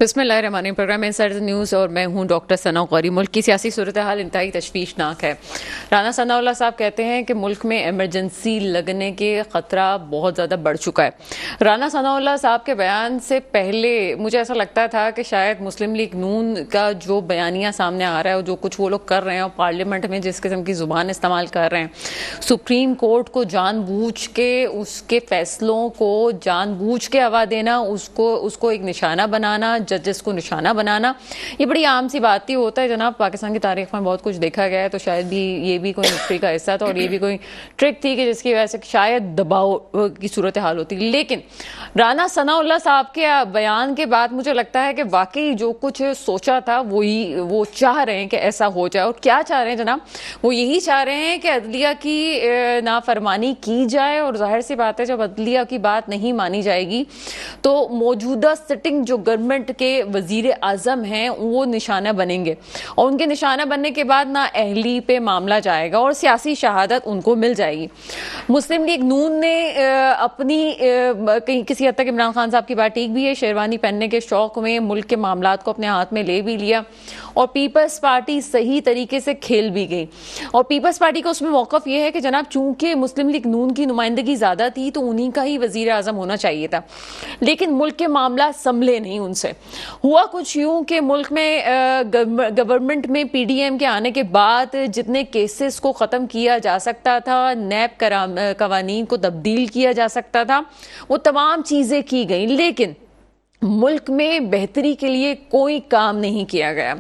बिस्मिल्लाहिर्रहमानिर्रहीम। Programme insider news और मैं हूं डॉक्टर सना गौरी। मुल्क की सियासी सूरत हाल इंतहाई तशवीशनाक है। राना सनाउल्लाह साहब कहते हैं कि मुल्क में इमरजेंसी लगने के ख़तरा बहुत ज़्यादा बढ़ चुका है। राना सनाउल्लाह साहब के बयान से पहले मुझे ऐसा लगता था कि शायद मुस्लिम लीग नून का जो बयानिया सामने आ रहा है और जो कुछ वो लोग कर रहे हैं और पार्लियामेंट में जिस किस्म की ज़ुबान इस्तेमाल कर रहे हैं, सुप्रीम कोर्ट को जानबूझ के उसके फैसलों को जानबूझ के हवा देना, उसको एक निशाना बनाना, जजेस को निशाना बनाना, ये बड़ी आम सी बात ही होता है जनाब। पाकिस्तान की तारीख में बहुत कुछ देखा गया है, तो शायद भी ये भी कोई हिस्ट्री का हिस्सा था और ये भी कोई ट्रिक थी कि जिसकी वजह से शायद दबाव की सूरत हाल होती। लेकिन राना सनाउल्लाह साहब के बयान के बाद मुझे लगता है कि वाकई जो कुछ सोचा था वो चाह रहे हैं कि ऐसा हो जाए। और क्या चाह रहे हैं जनाब? वो यही चाह रहे हैं कि अदलिया की नाफरमानी की जाए, और जाहिर सी बात है जब अदलिया की बात नहीं मानी जाएगी तो मौजूदा सिटिंग जो गवर्नमेंट के वजीर आजम हैं वो निशाना बनेंगे, और उनके निशाना बनने के बाद ना अहली पे मामला जाएगा और सियासी शहादत उनको मिल जाएगी। मुस्लिम लीग नून ने अपनी कहीं किसी हद तक इमरान खान साहब की बात ठीक भी है, शेरवानी पहनने के शौक में मुल्क के मामलात को अपने हाथ में ले भी लिया और पीपल्स पार्टी सही तरीके से खेल भी गई। और पीपल्स पार्टी का उसमें मौकफ यह है कि जनाब चूंकि मुस्लिम लीग नून की नुमाइंदगी ज्यादा थी तो उन्हीं का ही वजीर आजम होना चाहिए था, लेकिन मुल्क के मामला संभले नहीं उनसे। हुआ कुछ यूं कि मुल्क में गवर्नमेंट में पीडीएम के आने के बाद जितने केसेस को ख़त्म किया जा सकता था, नैब कवानीन को तब्दील किया जा सकता था, वो तमाम चीज़ें की गई, लेकिन मुल्क में बेहतरी के लिए कोई काम नहीं किया गया।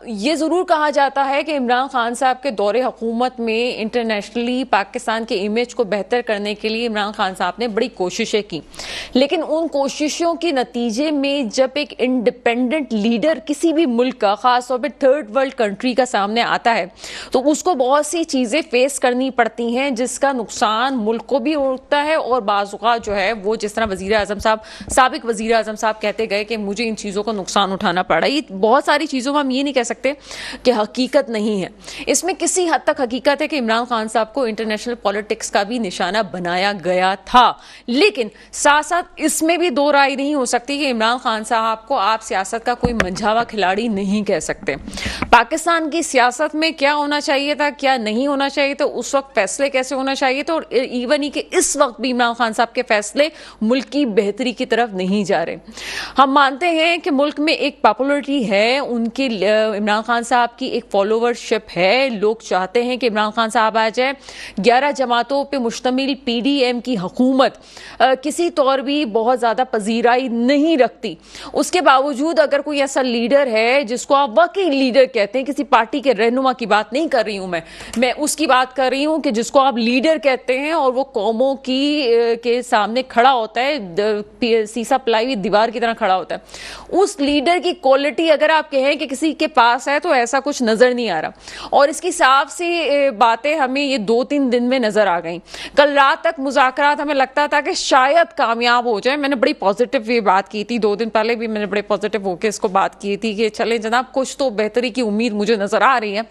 ये ज़रूर कहा जाता है कि इमरान खान साहब के दौरे हुकूमत में इंटरनेशनली पाकिस्तान के इमेज को बेहतर करने के लिए इमरान खान साहब ने बड़ी कोशिशें की, लेकिन उन कोशिशों के नतीजे में जब एक इंडिपेंडेंट लीडर किसी भी मुल्क का, ख़ास तौर पर थर्ड वर्ल्ड कंट्री का सामने आता है तो उसको बहुत सी चीज़ें फेस करनी पड़ती हैं जिसका नुकसान मुल्क को भी होता है। और बाज़ औक़ात जो है वो, जिस तरह वज़ीर आज़म साहब, साबिक वज़ीर आज़म साहब कहते गए कि मुझे इन चीज़ों का नुकसान उठाना पड़ा, ये बहुत सारी चीज़ों में हम ये नहीं कह सकते कि हकीकत नहीं है। इसमें किसी हद तक हकीकत है कि इमरान खान साहब को इंटरनेशनल पॉलिटिक्स का भी निशाना बनाया गया था, लेकिन साथ साथ इसमें भी दो राय नहीं हो सकती कि इमरान खान साहब को आप सियासत का कोई मंझावा खिलाड़ी नहीं कह सकते। पाकिस्तान की सियासत में क्या होना चाहिए था, क्या नहीं होना चाहिए था, उस वक्त फैसले कैसे होना चाहिए था, और इवन ही कि इस वक्त भी इमरान खान साहब के फैसले मुल्क की बेहतरी की तरफ नहीं जा रहे। हम मानते हैं कि मुल्क में एक पॉपुलरिटी है, उनकी इमरान खान साहब की एक फॉलोवरशिप है, लोग चाहते हैं कि इमरान खान साहब आ जाए। 11 जमातों पे मुश्तमिल पीडीएम की हुकूमत किसी तौर भी बहुत ज़्यादा पजीराई नहीं रखती। उसके बावजूद अगर कोई ऐसा लीडर है जिसको आप वाकई लीडर कहते हैं, किसी पार्टी के रहनुमा की बात नहीं कर रही हूं मैं उसकी बात कर रही हूं कि जिसको आप लीडर कहते हैं और वो कौमों की के सामने खड़ा होता है, सीसा पलाई हुई दीवार की तरह खड़ा होता है, उस लीडर की क्वालिटी अगर आप कहें कि किसी के पास है तो ऐसा कुछ नजर नहीं आ रहा। और इसकी साफ सी बातें हमें ये 2-3 दिन में नजर आ गई। कल रात तक मुज़ाकरात हमें लगता था कि शायद कामयाब हो जाए। मैंने बड़ी पॉजिटिव ये बात की थी, 2 दिन पहले भी मैंने बड़े पॉजिटिव होकर इसको बात की थी कि चले जनाब कुछ तो बेहतरी की उम्मीद मुझे नजर आ रही है।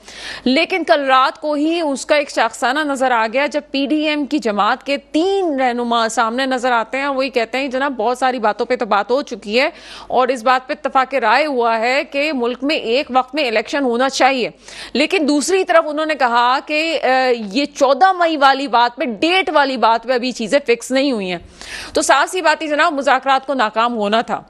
लेकिन कल रात को ही उसका एक शाखसाना नजर आ गया जब पीडीएम की जमात के 3 रहनुमा सामने नजर आते हैं। वही कहते हैं जनाब बहुत सारी बातों पर तो बात हो चुकी है और इस बात पे इत्तफाक राय हुआ है कि मुल्क में एक वक्त में इलेक्शन होना चाहिए, लेकिन दूसरी तरफ उन्होंने कहा कि ये 14 मई वाली बात पे, डेट वाली बात पे अभी चीजें फिक्स नहीं हुई हैं। तो साफ सी बात ही जनाब मुज़ाकरात को नाकाम होना था।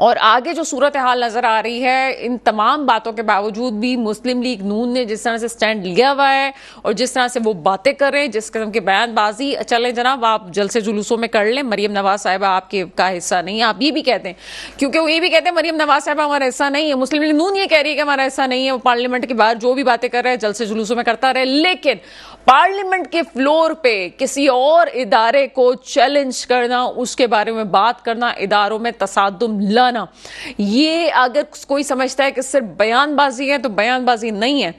और आगे जो सूरत हाल नजर आ रही है, इन तमाम बातों के बावजूद भी मुस्लिम लीग नून ने जिस तरह से स्टैंड लिया हुआ है और जिस तरह से वो बातें कर रहे हैं, जिस किस्म की बयानबाजी, चले जनाब आप जलसे जुलूसों में कर लें, मरियम नवाज साहिबा आपके का हिस्सा नहीं है, आप ये भी कहते हैं, क्योंकि वो ये भी कहते हैं मरियम नवाज साहिबा हमारा हिस्सा नहीं है। मुस्लिम लीग नून ये कह रही है कि हमारा हिस्सा नहीं है, वो पार्लियामेंट के बाहर जो भी बातें कर रहे हैं जलसे जुलूसों में करता रहे, लेकिन पार्लियामेंट के फ्लोर पे किसी और इदारे को चैलेंज करना, उसके बारे में बात करना, इदारों में तसादुम लाना, ये अगर कोई समझता है कि सिर्फ बयानबाजी है तो बयानबाजी नहीं है।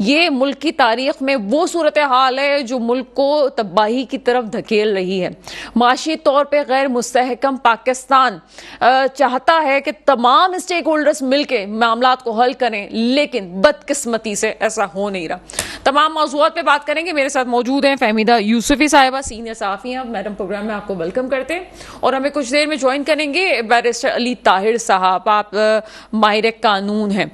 ये मुल्क की तारीख में वो सूरत हाल है जो मुल्क को तबाही की तरफ धकेल रही है। माशी तौर पे गैर मुस्तहकम पाकिस्तान चाहता है कि तमाम स्टेक होल्डर्स मिलकर मामलात को हल करें, लेकिन बदकिस्मती से ऐसा हो नहीं रहा। तमाम मौजूआत पे बात करेंगे। मेरे साथ मौजूद हैं फहमीदा यूसुफी साहिबा, सीनियर सहाफ़ी हैं। मैडम प्रोग्राम में आपको वेलकम करते हैं और हमें कुछ देर में ज्वाइन करेंगे बैरिस्टर अली ताहिर साहब, आप माहिर कानून हैं।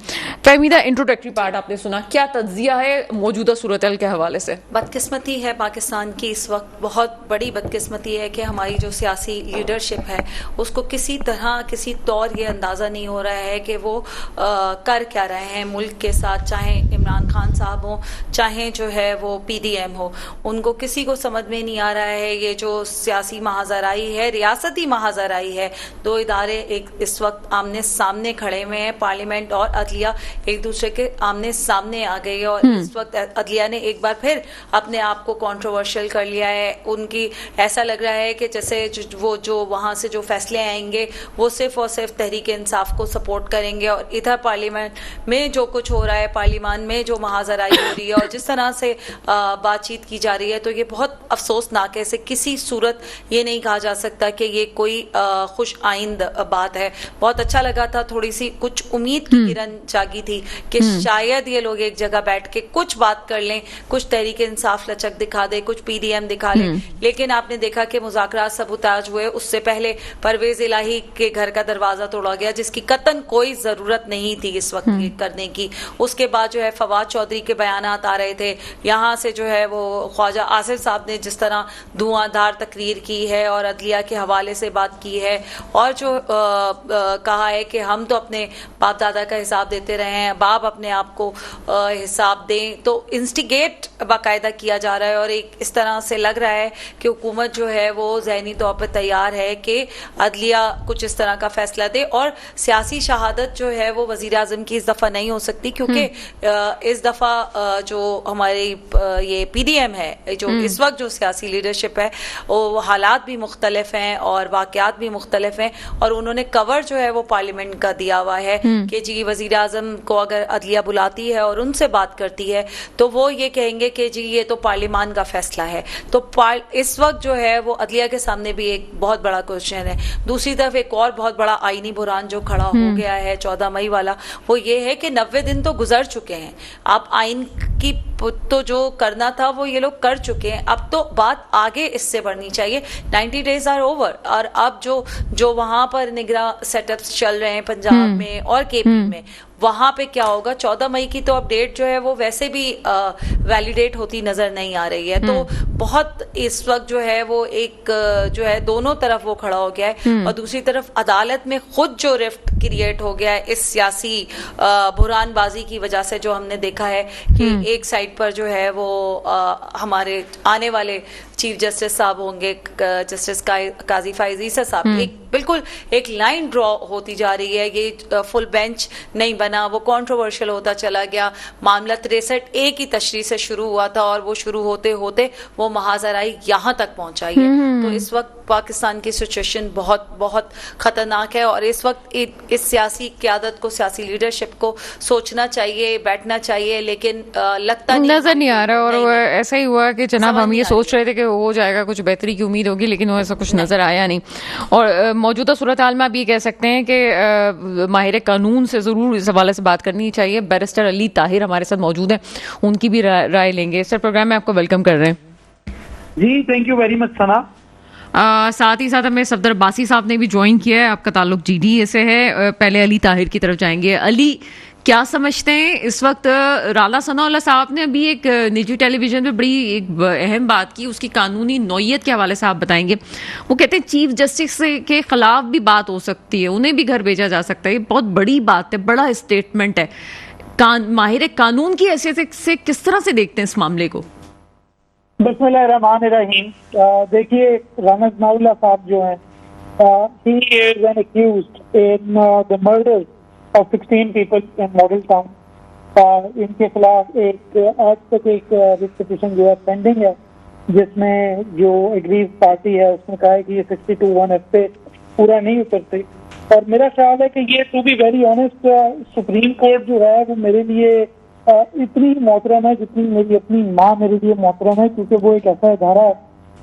फहमीदा, इंट्रोडक्टरी पार्ट आपने सुना, क्या तज्जिया है मौजूदा सूरत के हवाले से? बदकिस्मती है पाकिस्तान की इस वक्त, बहुत बड़ी बदकिस्मती है कि हमारी जो सियासी लीडरशिप है उसको किसी तरह किसी तौर ये अंदाज़ा नहीं हो रहा है कि वो कर क्या रहे हैं मुल्क के साथ, चाहे इमरान खान साहब हो चाहे जो है वो PDM हो। उनको किसी को समझ में नहीं आ रहा है ये जो सियासी महाजराई है, रियासती महाजराई है। दो इदारे एक इस वक्त आमने सामने खड़े हुए हैं, पार्लियामेंट और अदलिया एक दूसरे के आमने सामने आ गई है और इस वक्त अदलिया ने एक बार फिर अपने आप को कंट्रोवर्शियल कर लिया है। उनकी ऐसा लग रहा है कि जैसे वो जो वहां से जो फैसले आएंगे वो सिर्फ और सिर्फ तहरीक इंसाफ को सपोर्ट करेंगे और इधर पार्लियामेंट में जो कुछ हो रहा है, पार्लियामान में जो महाजराई हो रही है और जिस तरह से बातचीत की जा रही है, तो ये बहुत अफसोसनाक है। इसे किसी सूरत ये नहीं कहा जा सकता कि ये कोई खुश आइंद बात है। बहुत अच्छा लगा था, थोड़ी सी कुछ उम्मीद की किरण जागी थी कि शायद ये लोग एक जगह बैठ के कुछ बात कर लें, कुछ तहरीक इंसाफ लचक दिखा दे, कुछ PDM दिखा ले। लेकिन आपने देखा कि मुज़ाकरात सबूताज हुए, उससे पहले परवेज इलाही के घर का दरवाजा तोड़ा गया जिसकी कतन कोई जरूरत नहीं थी इस वक्त करने की। उसके बाद जो है फवाद चौधरी के बयानात आ रहे थे, यहाँ से जो है वो ख्वाजा आसिफ साहब ने जिस तरह धुआंधार तकरीर की है और अदलिया के हवाले से बात की है और जो कहा है कि हम तो अपने बाप दादा का हिसाब देते रहे हैं, बाप अपने आप को हिसाब दें, तो इंस्टिगेट बाकायदा किया जा रहा है और एक इस तरह से लग रहा है कि हुकूमत जो है वो जहनी तौर पर तैयार है कि अदलिया कुछ इस तरह का फैसला दे और सियासी शहादत जो है वो वजीर आजम की इस दफा नहीं हो सकती, क्योंकि इस दफा जो हमारी ये PDM है, जो इस वक्त जो सियासी लीडरशिप है, वो हालात भी मुख्तलिफ हैं और वाकयात भी मुख्तलिफ हैं और उन्होंने कवर जो है वो पार्लियामेंट का दिया हुआ है कि जी वजीर आजम को अगर अदलिया बुलाती है और उनसे बात करती है तो वो ये कहेंगे कि जी ये तो पार्लियामान का फैसला है। तो इस वक्त जो है वो अदलिया के सामने भी एक बहुत बड़ा क्वेश्चन है। दूसरी तरफ एक और बहुत बड़ा आईनी बुरान जो खड़ा हो गया है 14 मई वाला, वो ये है कि 90 दिन तो गुजर चुके हैं। आप आइन की तो जो करना था वो ये लोग कर चुके हैं, अब तो बात आगे इससे बढ़नी चाहिए। 90 डेज आर ओवर और अब जो वहां पर निगरां सेटअप्स चल रहे हैं पंजाब में और KP में, वहां पे क्या होगा? 14 मई की तो अपडेट जो है वो वैसे भी वैलिडेट होती नजर नहीं आ रही है। तो बहुत इस वक्त जो है वो एक जो है दोनों तरफ वो खड़ा हो गया है और दूसरी तरफ अदालत में खुद जो रिफ्ट क्रिएट हो गया है इस सियासी बुरानबाजी की वजह से, जो हमने देखा है कि एक साइड पर जो है वो हमारे आने वाले चीफ जस्टिस साहब होंगे, जस्टिस काजी फाइज ईसा साहब, बिल्कुल एक लाइन ड्रॉ होती जा रही है। ये फुल बेंच नहीं बना, वो कंट्रोवर्शियल होता चला गया। मामला 63A की तशरीह से शुरू हुआ था और वो शुरू होते होते वो महाजराई यहाँ तक पहुंचाई है। तो इस वक्त पाकिस्तान की सिचुएशन बहुत बहुत खतरनाक है और इस वक्त इस सियासी क़यादत को, सियासी लीडरशिप को सोचना चाहिए, बैठना चाहिए, लेकिन लगता नजर नहीं आ रहा। और ऐसा ही हुआ कि जनाब हम ये सोच रहे थे कि हो जाएगा, कुछ बेहतरी की उम्मीद होगी, लेकिन वो ऐसा कुछ नजर आया नहीं। और मौजूदा सूरत हाल में आप ये कह सकते हैं कि माहिर कानून से ज़रूर इस हवाले से बात करनी चाहिए। बैरिस्टर अली ताहिर हमारे साथ मौजूद हैं, उनकी भी राय लेंगे। सर, प्रोग्राम में आपको वेलकम कर रहे हैं। जी, थैंक यू वेरी मच सना। साथ ही साथ हमें सफदर अब्बासी साहब ने भी ज्वाइन किया है, आपका ताल्लुक GDA से है। पहले अली ताहिर की तरफ जाएंगे। अली, क्या समझते हैं इस वक्त राना सनाउल्लाह साहब ने अभी एक निजी टेलीविजन पे बड़ी एक अहम बात की, उसकी कानूनी नौयत के हवाले से आप बताएंगे। वो कहते हैं चीफ जस्टिस के खिलाफ भी बात हो सकती है, उन्हें भी घर भेजा जा सकता है। ये बहुत बड़ी बात है, बड़ा स्टेटमेंट है। माहिर कानून की हैसियत से किस तरह से देखते हैं इस मामले को? बिस्मिल्लाहिर्रहमानिर्रहीम। देखिए, राना सनाउल्लाह साहब जो है, he is an accused in the murder of 16 people in model town. इनके खिलाफ आज तक एक रिट पिटीशन जो है पेंडिंग है, जिसमें जो एग्रीव पार्टी है उसने कहा है कि ये 62(1) पे पूरा नहीं उतरते। और मेरा ख्याल है कि ये, to be very honest, Supreme Court जो है वो मेरे लिए इतनी मोहतरम है जितनी मेरी अपनी माँ मेरे लिए मोहतरम है, क्योंकि वो एक ऐसा इदारा है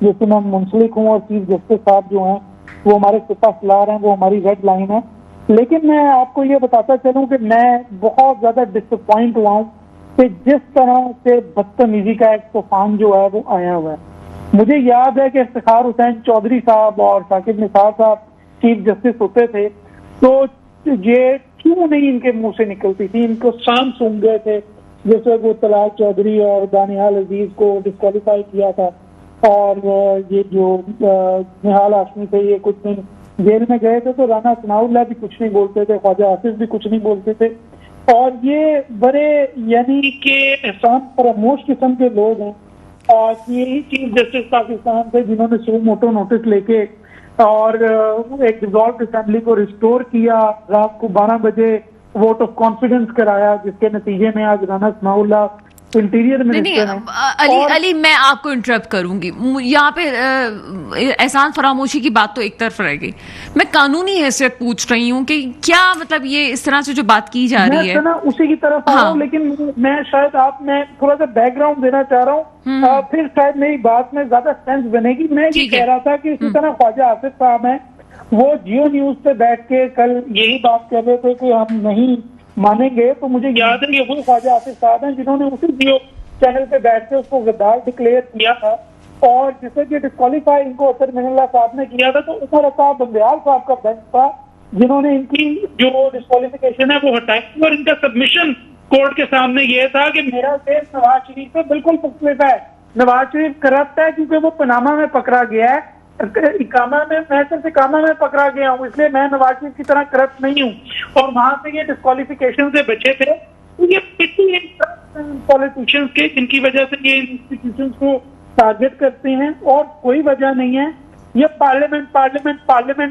जिससे मैं मुंसलिक हूँ और चीफ जस्टिस साहब जो हैं वो हमारे सिपा सलार हैं, वो हमारी रेड लाइन है। लेकिन मैं आपको ये बताता चलूं कि मैं बहुत ज्यादा डिसअपॉइंट हुआ हूँ कि जिस तरह से बदतमीजी का एक तूफान जो है वो आया हुआ है। मुझे याद है कि इफ्तिखार हुसैन चौधरी साहब और साकिब निसार साहब चीफ जस्टिस होते थे, तो ये क्यों नहीं इनके मुंह से निकलती थी, इनको शाम सूंघ गए थे जिस वक्त वो तलाल चौधरी और दानियाल अजीज को डिस्क्वालीफाई किया था, और ये जो निहाल हाशमी थे ये कुछ दिन जेल में गए थे, तो राना सनाउल्लाह भी कुछ नहीं बोलते थे, ख्वाजा आसिफ भी कुछ नहीं बोलते थे, और ये बड़े यानी कि एहसान फरामोश किस्म के लोग हैं। और यही चीफ जस्टिस पाकिस्तान थे जिन्होंने सो मोटो नोटिस लेके और एक डिसॉल्व असेंबली को रिस्टोर किया, रात को 12 बजे वोट ऑफ कॉन्फिडेंस कराया, जिसके नतीजे में आज राना सनाउल्लाह इंटीरियर मिनिस्टर हैं। अली मैं आपको इंटरप्ट करूंगी यहाँ पे। एहसान फरामोशी की बात तो एक तरफ रह गई, मैं कानूनी हैसियत पूछ रही हूँ कि क्या मतलब ये इस तरह से जो बात की जा रही है। मैं उसी की तरफ आ रहा हूँ, लेकिन मैं शायद मैं थोड़ा सा बैकग्राउंड देना चाह रहा हूँ, फिर शायद मेरी बात में ज्यादा सेंस बनेगी। मैं ये कह रहा था कि इसी तरह ख्वाजा आसिफ साहब हैं, वो जियो न्यूज पे बैठ के कल यही बात कर रहे थे कि हम नहीं मानेंगे, तो मुझे याद है कि वो ख्वाजा आसिफ साहब हैं जिन्होंने उसी जियो चैनल पे बैठ के उसको गद्दार डिक्लेयर किया था, और जिससे कि डिस्क्वालीफाई इनको असर मिनल्ला साहब ने किया था, तो उमर अताब बंदयाल साहब का बेंच था जिन्होंने इनकी जो डिस्क्वालिफिकेशन है वो हटाई, और इनका सबमिशन कोर्ट के सामने ये था कि मेरा केस नवाज शरीफ से बिल्कुल मुख्तलिफ है, नवाज शरीफ करप्ट है क्योंकि वो पनामा में पकड़ा गया है, इकामा में मैं सिर्फ इकामा में पकड़ा गया हूँ, इसलिए मैं नवाज शरीफ की तरह करप्ट नहीं हूँ, और वहां से ये डिस्क्वालिफिकेशन से बचे थे। तो ये पिटी पॉलिटिशियंस के जिनकी वजह से ये इंस्टीट्यूशंस को टारगेट करते हैं, और कोई वजह नहीं है। ये पार्लियामेंट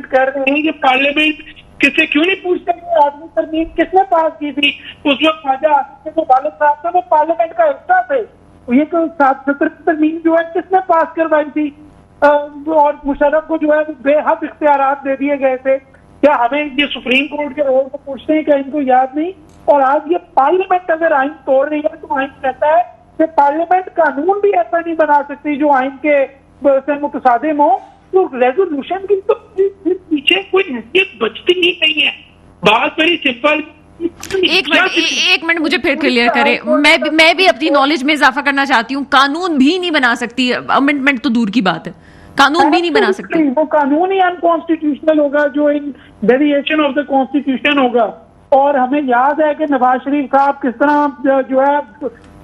कर रहे हैं, ये पार्लियामेंट किससे क्यों नहीं पूछते कि आदमी तरमीम किसने पास की थी? उस वक्त ख्वाजा आसिफ के जो वालिद साहब थे वो पार्लियामेंट का हिस्सा थे, ये तो 7 तरमीम जो है किसने पास करवाई थी? और मुशर्रफ को जो है बेहद इख्तियारात दे दिए गए थे। क्या हमें ये सुप्रीम कोर्ट के रोल को पूछते हैं, क्या इनको याद नहीं? और आज ये पार्लियामेंट अगर आइन तोड़ रही है तो आइन कहता है कि पार्लियामेंट कानून भी ऐसा नहीं बना सकती जो आइन के से मुतसादिम हो, तो रेजोल्यूशन की तो पीछे कोई हैसियत बचती ही नहीं है। बात बड़ी सिंपल। एक मिनट मुझे फिर क्लियर करे, मैं भी अपनी नॉलेज में इजाफा करना चाहती हूँ। कानून भी नहीं बना सकती, अमेंडमेंट तो दूर की बात है, कानून भी नहीं बना सकती। वो कानून ही अनकॉन्स्टिट्यूशनल होगा जो इन वेरिएशन ऑफ द कॉन्स्टिट्यूशन होगा। और हमें याद है कि नवाज शरीफ साहब किस तरह जो है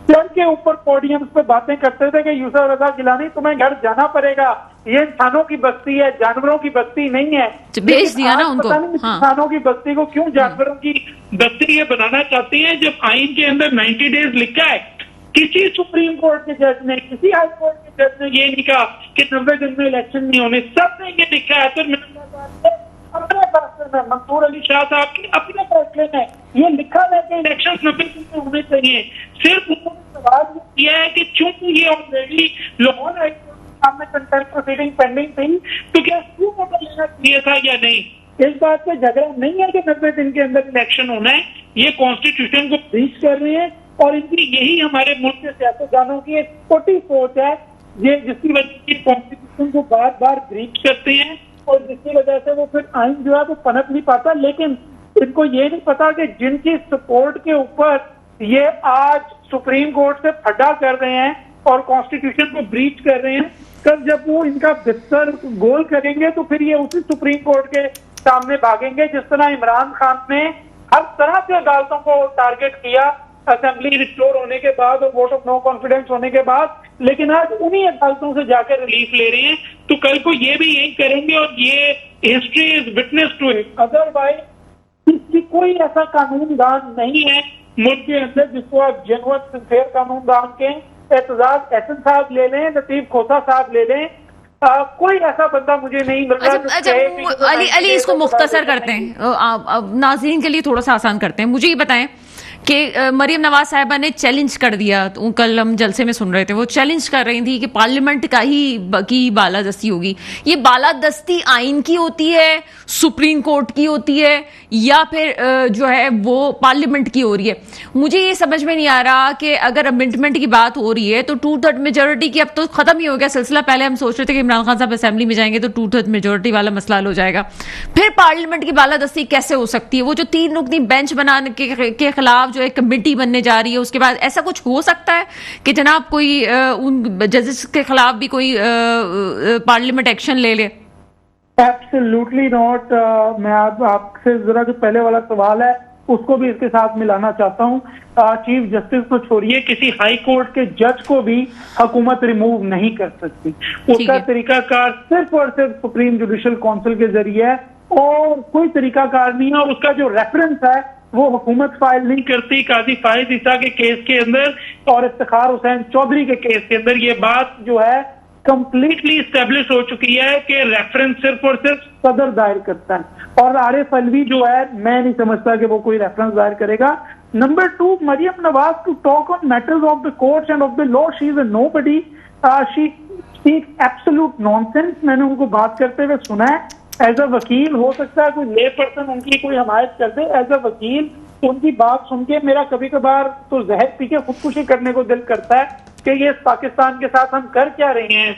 चढ़ के ऊपर पोडियम पे बातें करते थे कि यूसुफ रजा गिलानी तुम्हें घर जाना पड़ेगा, ये इंसानों की बस्ती है, जानवरों की बस्ती नहीं है। भेज दिया ना उनको। इंसानों की बस्ती को क्यों जानवरों की बस्ती ये बनाना चाहती है, जब आइन के अंदर 90 डेज लिखा है। किसी सुप्रीम कोर्ट के जज ने, किसी हाई कोर्ट के जज ने ये नहीं कहा कि 90 दिन में इलेक्शन नहीं होने, सबने ये लिखा है। तो अपने फैसले में, मंसूर अली शाह साहब के अपने फैसले में ये लिखा है कि इलेक्शन 90 दिन में होने चाहिए। सिर्फ उन्होंने सवाल किया है कि चूंकि ये ऑलरेडी लाहौर हाई कोर्ट के सामने कंटेम्प्ट प्रोसीडिंग पेंडिंग थी, तो क्या क्यों बदल लेना चाहिए था या नहीं। इस बात पे झगड़ा नहीं है कि 90 दिन के अंदर इलेक्शन होना है, ये कॉन्स्टिट्यूशन को ब्रीच कर रहे हैं, और इनकी यही हमारे मुल्क के सियासतदानों की एक छोटी सोच है, ये जिसकी वजह से कॉन्स्टिट्यूशन को बार बार ब्रीच करते हैं, और जिसकी वजह से वो फिर आइन जो है वो पनप नहीं पाता। लेकिन इनको ये नहीं पता कि जिनकी सपोर्ट के ऊपर ये आज सुप्रीम कोर्ट से फड्डा कर रहे हैं और कॉन्स्टिट्यूशन को ब्रीच कर रहे हैं, कल जब वो इनका बिस्तर गोल करेंगे तो फिर ये उसी सुप्रीम कोर्ट के सामने भागेंगे। जिस तरह इमरान खान ने हर तरह से अदालतों को टारगेट किया असेंबली रिस्टोर होने के बाद और वोट ऑफ नो कॉन्फिडेंस होने के बाद, लेकिन आज उन्हीं अदालतों से जाकर रिलीफ ले रहे हैं, तो कल को ये भी यही करेंगे, और ये history is witness to it. Otherwise इसकी कोई ऐसा कानूनदान नहीं है मुल्क के अंदर जिसको आप जेन्युइन सिंसियर कानूनदान के एतजाज एहसन साहब ले लें, लतीफ खोसा साहब ले लें, कोई ऐसा बंदा मुझे नहीं मिल रहा। अच्छा अली इसको मुख्तसर करते हैं, नाज़रीन के लिए थोड़ा सा आसान करते हैं। मुझे ये बताएं कि मरियम नवाज साहिबा ने चैलेंज कर दिया, तो कल हम जलसे में सुन रहे थे, वो चैलेंज कर रही थी कि पार्लियामेंट का ही की बालादस्ती होगी। ये बालादस्ती आइन की होती है, सुप्रीम कोर्ट की होती है, या फिर जो है वो पार्लियामेंट की हो रही है? मुझे ये समझ में नहीं आ रहा कि अगर अमेंडमेंट की बात हो रही है तो 2/3 मेजोरिटी की अब तो खत्म ही हो गया सिलसिला। पहले हम सोच रहे थे कि इमरान खान साहब असेंबली में जाएंगे तो 2/3 मेजोरिटी वाला मसला हल हो जाएगा, फिर पार्लियामेंट की बालादस्ती कैसे हो सकती है? वो जो 3 रुकनी बेंच बनाने के खिलाफ चुनाव जो है कमेटी बनने जा रही है, उसके बाद ऐसा कुछ हो सकता है कि जनाब कोई उन जजेस के खिलाफ भी कोई पार्लियामेंट एक्शन ले ले? Absolutely not. मैं आपसे जरा जो पहले वाला सवाल है उसको भी इसके साथ मिलाना चाहता हूँ। चीफ जस्टिस को छोड़िए, किसी हाई कोर्ट के जज को भी हुकूमत रिमूव नहीं कर सकती। उसका तरीकाकार सिर्फ और सिर्फ सुप्रीम जुडिशल काउंसिल के जरिए है और कोई तरीकाकार नहीं है। और उसका जो रेफरेंस है वो हुकूमत फाइल नहीं करती। काजी फाहिद ईसा के केस के अंदर और इफ्तिखार हुसैन चौधरी के केस के अंदर ये बात जो है कंप्लीटली स्टेब्लिश हो चुकी है कि रेफरेंस सिर्फ और सिर्फ सदर दायर करता है। और आरिफ अलवी जो है, मैं नहीं समझता कि वो कोई रेफरेंस दायर करेगा। Number 2, Maryam Nawaz to talk on matters of the courts and of the law, she is a nobody, she speaks absolute nonsense. मैंने उनको बात करते हुए सुना है। एज अ वकील हो सकता है कोई ले पर्सन उनकी कोई हमायत कर दे। एज अ वकील उनकी बात सुन के मेरा कभी कभार तो जहर पी के खुदकुशी करने को दिल करता है कि ये पाकिस्तान के साथ हम कर क्या रहे हैं।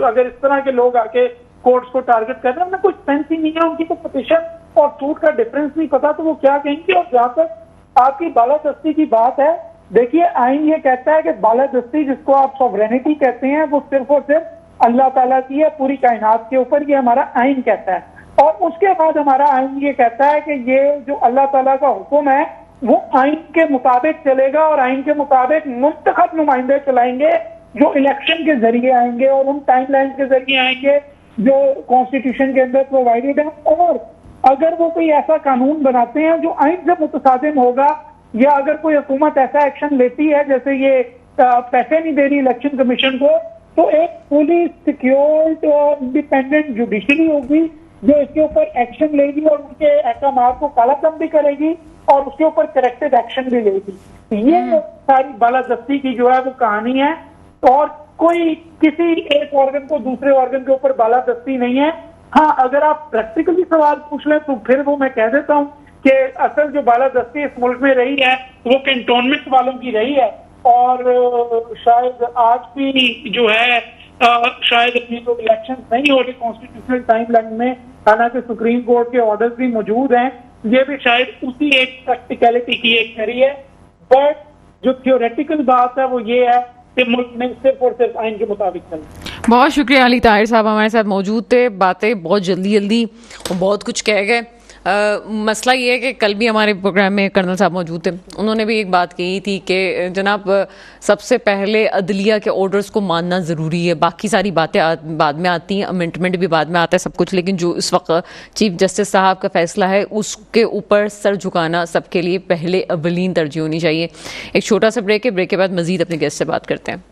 अगर इस तरह के लोग आके कोर्ट्स को टारगेट कर रहे हैं, उन्हें कुछ सेंस ही नहीं है, उनकी तो पिटीशन और सूट का डिफरेंस नहीं पता, तो वो क्या कहेंगे। और जहां तक आपकी बालादस्ती की बात है, देखिए आइन ये कहता है कि बालादस्ती जिसको आप सॉवरेनिटी कहते हैं वो सिर्फ और सिर्फ अल्लाह ताला की है पूरी कायनात के ऊपर, ये हमारा आइन कहता है। और उसके बाद हमारा आइन ये कहता है कि ये जो अल्लाह ताला का हुक्म है वो आइन के मुताबिक चलेगा और आइन के मुताबिक मुंतखब नुमाइंदे चलाएंगे जो इलेक्शन के जरिए आएंगे और उन टाइमलाइन के जरिए आएंगे जो कॉन्स्टिट्यूशन के अंदर प्रोवाइडेड है। और अगर वो कोई ऐसा कानून बनाते हैं जो आइन से मुतसादिम होगा, या अगर कोई हुकूमत ऐसा एक्शन लेती है जैसे ये पैसे नहीं दे रही इलेक्शन कमीशन को, तो एक फुली सिक्योर्ड और इंडिपेंडेंट जुडिशरी होगी जो इसके ऊपर एक्शन लेगी और उनके अहकाम को कालाकम भी करेगी और उसके ऊपर करेक्टिव एक्शन भी लेगी। ये सारी बालादस्ती की जो है वो कहानी है और कोई किसी एक ऑर्गन को दूसरे ऑर्गन के ऊपर बालादस्ती नहीं है। हाँ, अगर आप प्रैक्टिकली सवाल पूछ लें तो फिर वो मैं कह देता हूँ कि असल जो बालादस्ती इस मुल्क में रही है वो कैंटोनमेंट वालों की रही है। और शायद आज भी जो है शायद अपनी जो इलेक्शन नहीं हो रही कॉन्स्टिट्यूशनल टाइमलाइन में, हालांकि सुप्रीम कोर्ट के ऑर्डर्स भी मौजूद हैं, ये भी शायद उसी एक प्रैक्टिकलिटी की एक करी है। बट जो थियोरेटिकल बात है वो ये है कि मुल्क में सिर्फ और सिर्फ आइन के मुताबिक चले। बहुत शुक्रिया अली ताहिर साहब हमारे साथ मौजूद थे। बातें बहुत जल्दी और बहुत कुछ कह गए। मसला ये है कि कल भी हमारे प्रोग्राम में कर्नल साहब मौजूद थे, उन्होंने भी एक बात कही थी कि जनाब सबसे पहले अदलिया के ऑर्डर्स को मानना ज़रूरी है, बाकी सारी बातें बाद में आती हैं, अमेंडमेंट भी बाद में आता है सब कुछ, लेकिन जो इस वक्त चीफ जस्टिस साहब का फैसला है उसके ऊपर सर झुकाना सबके लिए पहले अवलीन तरजीह होनी चाहिए। एक छोटा सा ब्रेक है, ब्रेक के बाद मजीद अपने गेस्ट से बात करते हैं।